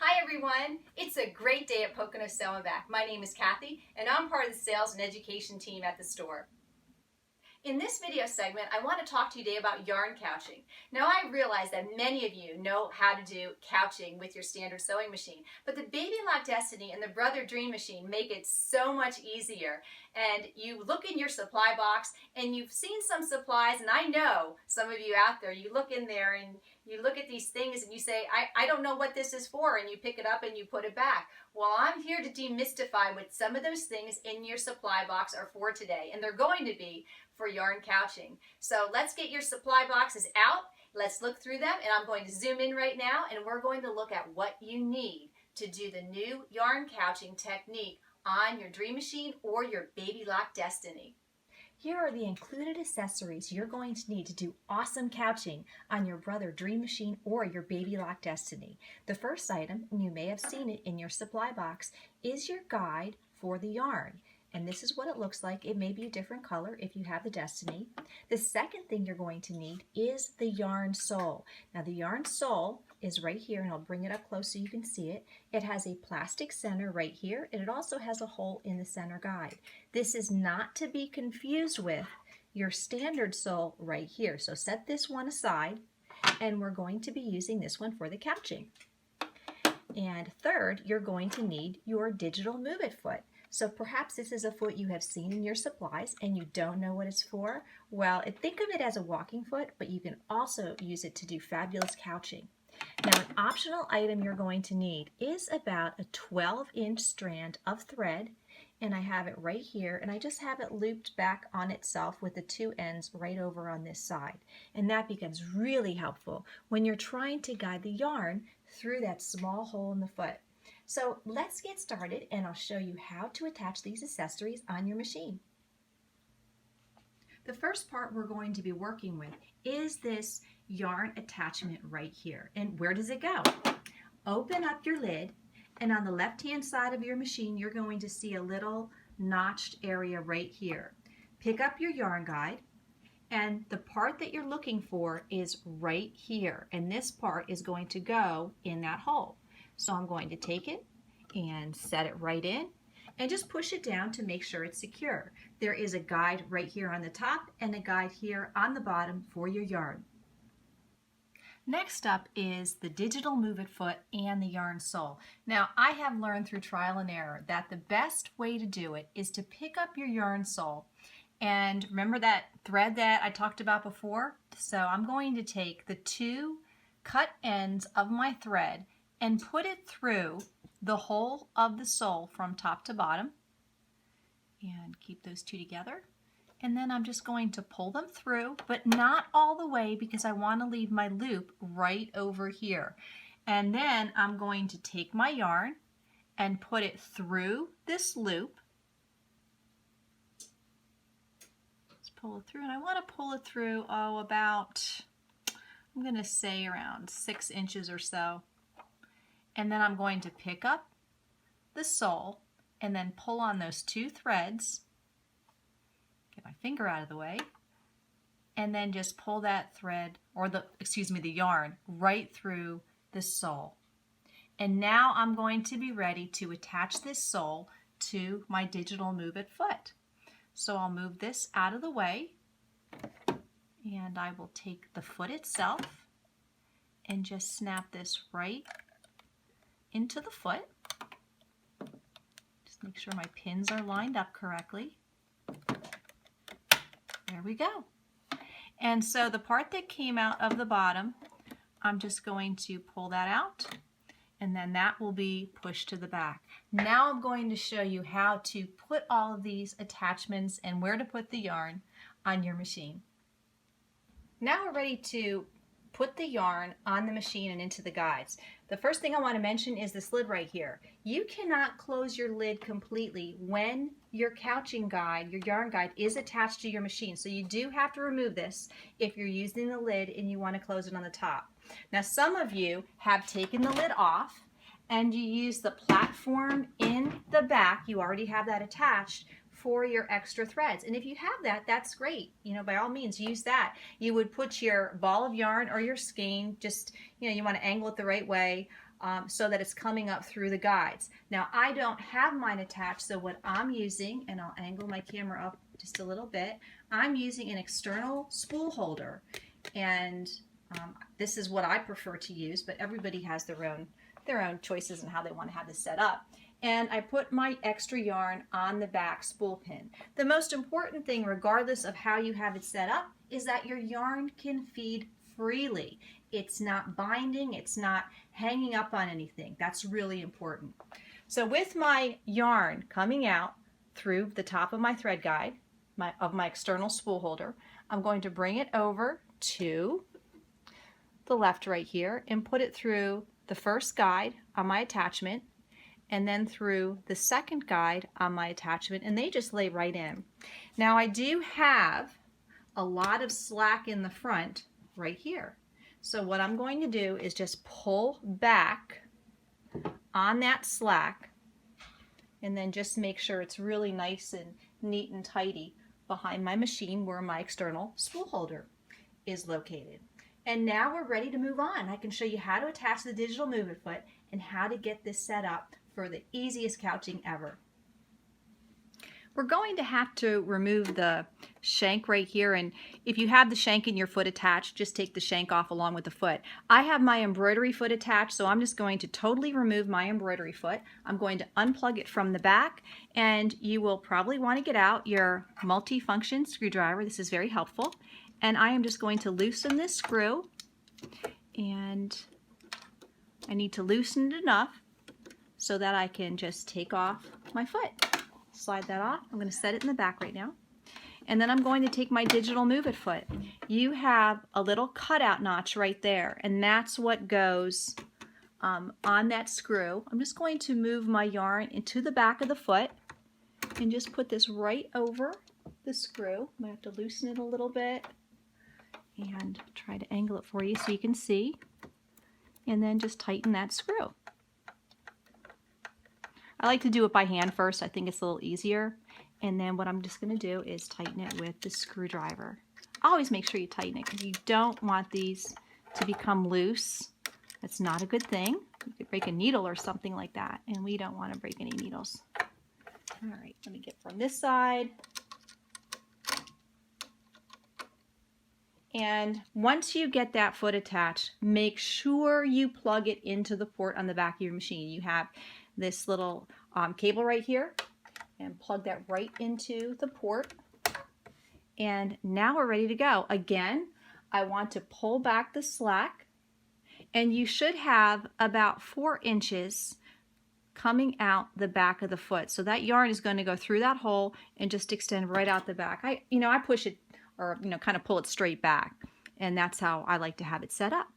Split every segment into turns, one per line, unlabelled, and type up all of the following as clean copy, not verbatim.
Hi everyone, it's a great day at Pocono Sell and Back. My name is Kathy and I'm part of the sales and education team at the store. In this video segment, I want to talk to you today about yarn couching. Now I realize that many of you know how to do couching with your standard sewing machine, but the Babylock Destiny and the Brother Dream machine make it so much easier. And you look in your supply box and you've seen some supplies, and I know some of you out there, you look in there and you look at these things and you say, I don't know what this is for, and you pick it up and you put it back. Well, I'm here to demystify what some of those things in your supply box are for today, and they're going to be for yarn couching. So let's get your supply boxes out, let's look through them, and I'm going to zoom in right now and we're going to look at what you need to do the new yarn couching technique on your Dream Machine or your Babylock Destiny. Here are the included accessories you're going to need to do awesome couching on your Brother Dream Machine or your Babylock Destiny. The first item, and you may have seen it in your supply box, is your guide for the yarn. And this is what it looks like. It may be a different color if you have the Destiny. The second thing you're going to need is the yarn sole. Now the yarn sole is right here, and I'll bring it up close so you can see it. It has a plastic center right here, and it also has a hole in the center guide. This is not to be confused with your standard sole right here. So set this one aside, and we're going to be using this one for the couching. And third, you're going to need your digital Move It foot. So perhaps this is a foot you have seen in your supplies and you don't know what it's for. Well, think of it as a walking foot, but you can also use it to do fabulous couching. Now, an optional item you're going to need is about a 12-inch strand of thread, and I have it right here, and I just have it looped back on itself with the two ends right over on this side. And that becomes really helpful when you're trying to guide the yarn through that small hole in the foot. So let's get started, and I'll show you how to attach these accessories on your machine. The first part we're going to be working with is this yarn attachment right here. And where does it go? Open up your lid, and on the left-hand side of your machine, you're going to see a little notched area right here. Pick up your yarn guide, and the part that you're looking for is right here. And this part is going to go in that hole. So I'm going to take it and set it right in and just push it down to make sure it's secure. There is a guide right here on the top and a guide here on the bottom for your yarn. Next up is the digital Move It foot and the yarn sole. Now, I have learned through trial and error that the best way to do it is to pick up your yarn sole, and remember that thread that I talked about before? So I'm going to take the two cut ends of my thread and put it through the hole of the sole from top to bottom, and keep those two together. And then I'm just going to pull them through, but not all the way, because I want to leave my loop right over here. And then I'm going to take my yarn and put it through this loop. Let's pull it through, and I want to pull it through, about, I'm going to say around 6 inches or so. And then I'm going to pick up the sole and then pull on those two threads, get my finger out of the way, and then just pull that thread, or the yarn, right through the sole. And now I'm going to be ready to attach this sole to my digital Move It foot. So I'll move this out of the way, and I will take the foot itself and just snap this right into the foot. Just make sure my pins are lined up correctly. There we go. And so the part that came out of the bottom, I'm just going to pull that out, and then that will be pushed to the back. Now I'm going to show you how to put all of these attachments and where to put the yarn on your machine. Now we're ready to put the yarn on the machine and into the guides. The first thing I want to mention is this lid right here. You cannot close your lid completely when your couching guide, your yarn guide, is attached to your machine. So you do have to remove this if you're using the lid and you want to close it on the top. Now, some of you have taken the lid off and you use the platform in the back. You already have that attached for your extra threads. And if you have that, that's great. You know, by all means, use that. You would put your ball of yarn or your skein, just, you know, you want to angle it the right way, so that it's coming up through the guides. Now I don't have mine attached, so what I'm using, and I'll angle my camera up just a little bit, I'm using an external spool holder, and this is what I prefer to use, but everybody has their own choices in how they want to have this set up. And I put my extra yarn on the back spool pin. The most important thing, regardless of how you have it set up, is that your yarn can feed freely. It's not binding, it's not hanging up on anything. That's really important. So with my yarn coming out through the top of my thread guide, of my external spool holder, I'm going to bring it over to the left right here and put it through the first guide on my attachment, and then through the second guide on my attachment, and they just lay right in. Now I do have a lot of slack in the front right here. So what I'm going to do is just pull back on that slack and then just make sure it's really nice and neat and tidy behind my machine where my external spool holder is located. And now we're ready to move on. I can show you how to attach the digital move-it foot and how to get this set up for the easiest couching ever. We're going to have to remove the shank right here, and if you have the shank in your foot attached, just take the shank off along with the foot. I have my embroidery foot attached, so I'm just going to totally remove my embroidery foot. I'm going to unplug it from the back, and you will probably want to get out your multi-function screwdriver. This is very helpful. And I am just going to loosen this screw, and I need to loosen it enough so that I can just take off my foot. Slide that off. I'm going to set it in the back right now. And then I'm going to take my digital move-it foot. You have a little cutout notch right there, and that's what goes on that screw. I'm just going to move my yarn into the back of the foot and just put this right over the screw. I might have to loosen it a little bit and try to angle it for you so you can see. And then just tighten that screw. I like to do it by hand first. I think it's a little easier. And then what I'm just going to do is tighten it with the screwdriver. Always make sure you tighten it because you don't want these to become loose. That's not a good thing. You could break a needle or something like that, and we don't want to break any needles. All right, let me get from this side. And once you get that foot attached, make sure you plug it into the port on the back of your machine. You have this little cable right here, and plug that right into the port. And now we're ready to go. Again, I want to pull back the slack, and you should have about 4 inches coming out the back of the foot. So that yarn is going to go through that hole and just extend right out the back. I push it, or kind of pull it straight back, and that's how I like to have it set up.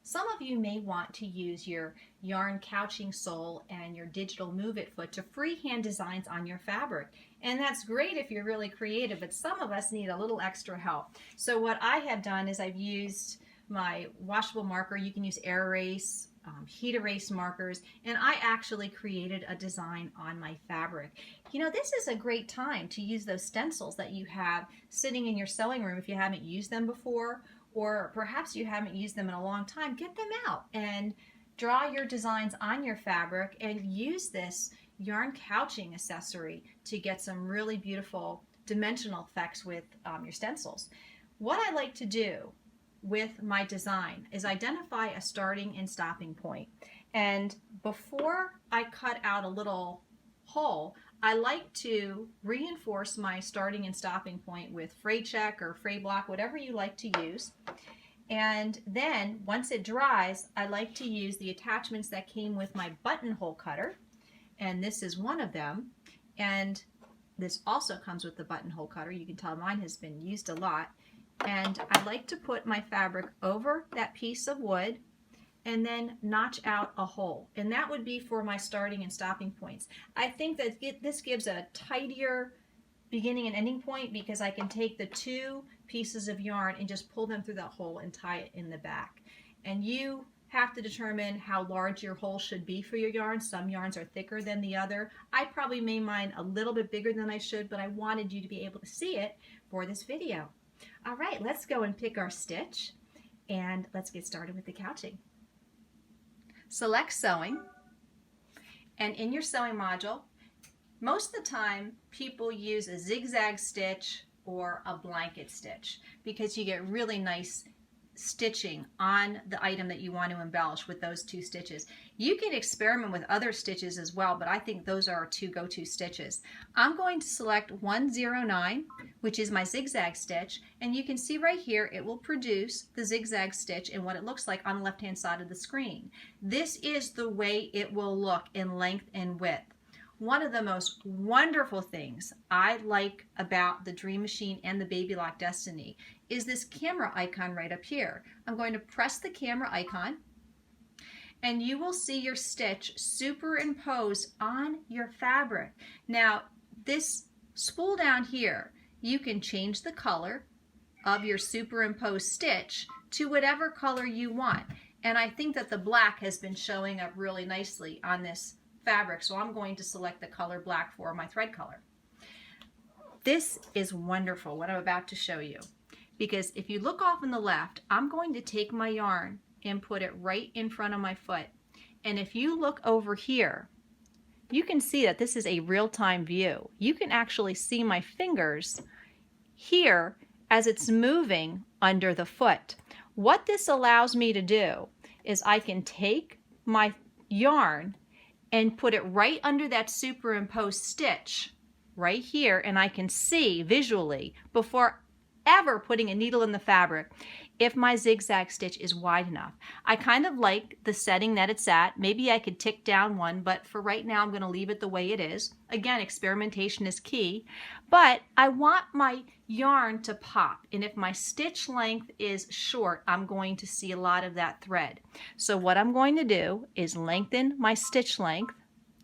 Some of you may want to use your yarn couching sole and your digital move-it foot to freehand designs on your fabric. And that's great if you're really creative, but some of us need a little extra help. So what I have done is I've used my washable marker. You can use air erase, heat erase markers, and I actually created a design on my fabric. This is a great time to use those stencils that you have sitting in your sewing room if you haven't used them before, or perhaps you haven't used them in a long time. Get them out and draw your designs on your fabric and use this yarn couching accessory to get some really beautiful dimensional effects with your stencils. What I like to do with my design is identify a starting and stopping point. And before I cut out a little hole, I like to reinforce my starting and stopping point with fray check or fray block, whatever you like to use. And then once it dries, I like to use the attachments that came with my buttonhole cutter. And this is one of them. And this also comes with the buttonhole cutter. You can tell mine has been used a lot. And I like to put my fabric over that piece of wood and then notch out a hole. And that would be for my starting and stopping points. I think that this gives a tidier beginning and ending point because I can take the 2 pieces of yarn and just pull them through that hole and tie it in the back. And you have to determine how large your hole should be for your yarn. Some yarns are thicker than the other. I probably made mine a little bit bigger than I should, but I wanted you to be able to see it for this video. All right, let's go and pick our stitch and let's get started with the couching. select sewing, and in your sewing module, most of the time people use a zigzag stitch or a blanket stitch because you get really nice stitching on the item that you want to embellish with those two stitches. You can experiment with other stitches as well, but I think those are our two go-to stitches. I'm going to select 109, which is my zigzag stitch, and you can see right here it will produce the zigzag stitch and what it looks like on the left-hand side of the screen. This is the way it will look in length and width. One of the most wonderful things I like about the Dream Machine and the Babylock Destiny is this camera icon right up here. I'm going to press the camera icon and you will see your stitch superimposed on your fabric. Now this spool down here, you can change the color of your superimposed stitch to whatever color you want. And I think that the black has been showing up really nicely on this fabric, so I'm going to select the color black for my thread color. This is wonderful, what I'm about to show you, because if you look off on the left, I'm going to take my yarn and put it right in front of my foot. And if you look over here, you can see that this is a real-time view. You can actually see my fingers here as it's moving under the foot. What this allows me to do is I can take my yarn and put it right under that superimposed stitch right here, and I can see visually before ever putting a needle in the fabric if my zigzag stitch is wide enough. I kind of like the setting that it's at. Maybe I could tick down one, but for right now I'm going to leave it the way it is. Again, experimentation is key, but I want my yarn to pop, and if my stitch length is short, I'm going to see a lot of that thread. So what I'm going to do is lengthen my stitch length.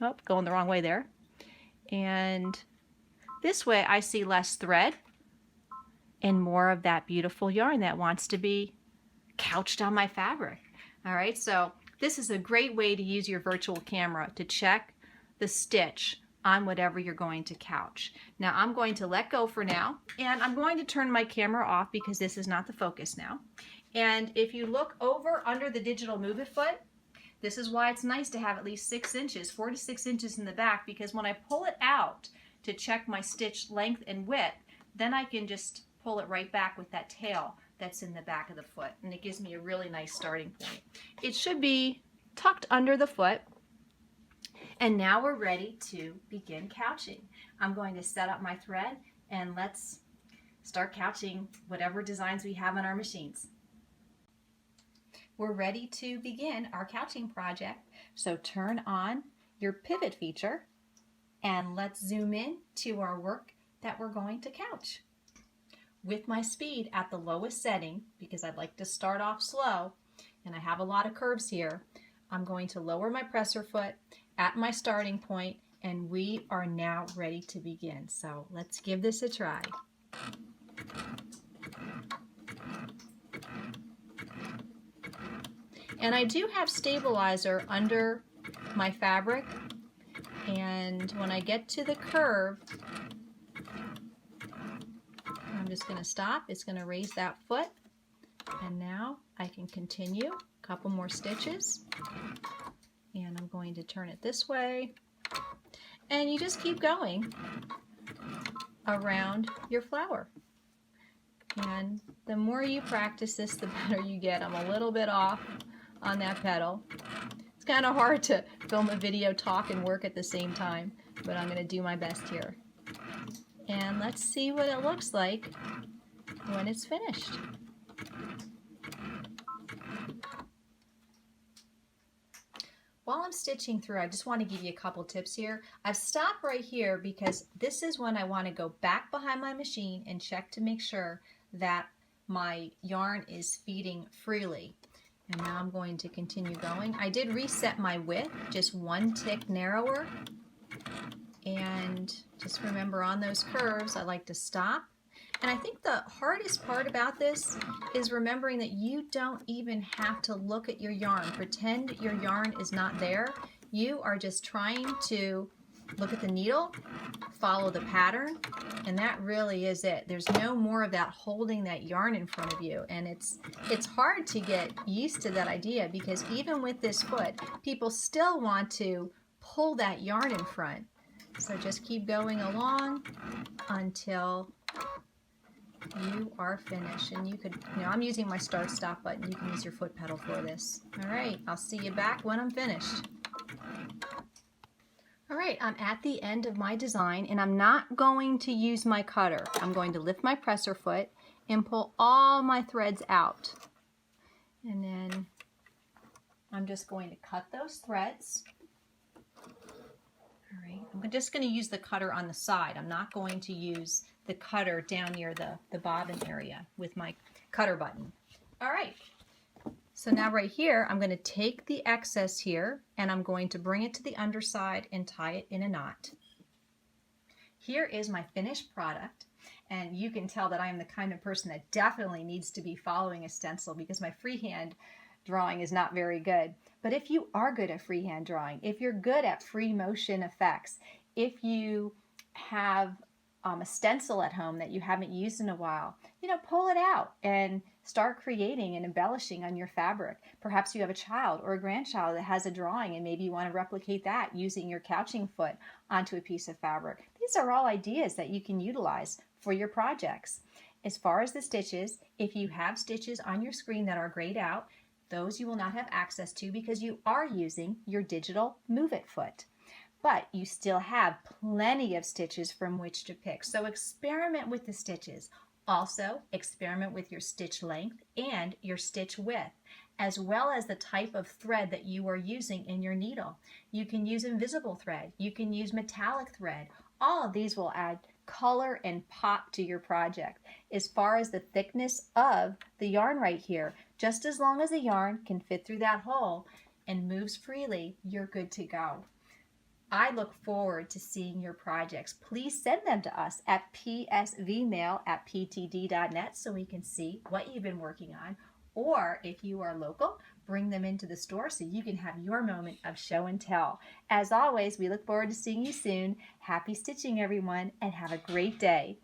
Oh, going the wrong way there. And this way I see less thread and more of that beautiful yarn that wants to be couched on my fabric. All right, so this is a great way to use your virtual camera to check the stitch on whatever you're going to couch. Now I'm going to let go for now, and I'm going to turn my camera off because this is not the focus now. And if you look over under the digital move it foot, this is why it's nice to have at least 6 inches, 4 to 6 inches in the back, because when I pull it out to check my stitch length and width, then I can just pull it right back with that tail that's in the back of the foot, and it gives me a really nice starting point. It should be tucked under the foot, and now we're ready to begin couching. I'm going to set up my thread, and let's start couching whatever designs we have on our machines. We're ready to begin our couching project, so turn on your pivot feature and let's zoom in to our work that we're going to couch. With my speed at the lowest setting, because I'd like to start off slow and I have a lot of curves here, I'm going to lower my presser foot at my starting point, and we are now ready to begin. So let's give this a try. And I do have stabilizer under my fabric, and when I get to the curve, I'm just going to stop. It's going to raise that foot, and now I can continue a couple more stitches, and I'm going to turn it this way, and you just keep going around your flower. And the more you practice this, the better you get. I'm a little bit off on that pedal. It's kind of hard to film a video, talk, and work at the same time, but I'm going to do my best here. And let's see what it looks like when it's finished. While I'm stitching through, I just want to give you a couple tips here. I've stopped right here because this is when I want to go back behind my machine and check to make sure that my yarn is feeding freely. And now I'm going to continue going. I did reset my width, just 1 tick narrower. And just remember, on those curves, I like to stop. And I think the hardest part about this is remembering that you don't even have to look at your yarn. Pretend your yarn is not there. You are just trying to look at the needle, follow the pattern, and that really is it. There's no more of that holding that yarn in front of you, and it's hard to get used to that idea, because even with this foot, people still want to pull that yarn in front. So just keep going along until you are finished. And you could, I'm using my start stop button. You can use your foot pedal for this. All right, I'll see you back when I'm finished. All right, I'm at the end of my design, and I'm not going to use my cutter. I'm going to lift my presser foot and pull all my threads out. And then I'm just going to cut those threads. All right, I'm just going to use the cutter on the side. I'm not going to use the cutter down near the bobbin area with my cutter button. All right, so now right here, I'm going to take the excess here, and I'm going to bring it to the underside and tie it in a knot. Here is my finished product, and you can tell that I am the kind of person that definitely needs to be following a stencil, because my freehand drawing is not very good. But if you are good at freehand drawing, if you're good at free motion effects, if you have a stencil at home that you haven't used in a while, pull it out and start creating and embellishing on your fabric. Perhaps you have a child or a grandchild that has a drawing, and maybe you want to replicate that using your couching foot onto a piece of fabric. These are all ideas that you can utilize for your projects. As far as the stitches, if you have stitches on your screen that are grayed out, those you will not have access to because you are using your digital Move It foot. But you still have plenty of stitches from which to pick. So experiment with the stitches. Also, experiment with your stitch length and your stitch width, as well as the type of thread that you are using in your needle. You can use invisible thread. You can use metallic thread. All of these will add color and pop to your project. As far as the thickness of the yarn right here, just as long as the yarn can fit through that hole and moves freely, you're good to go. I look forward to seeing your projects. Please send them to us at psvmail@ptd.net so we can see what you've been working on. Or if you are local, bring them into the store so you can have your moment of show and tell. As always, we look forward to seeing you soon. Happy stitching, everyone, and have a great day.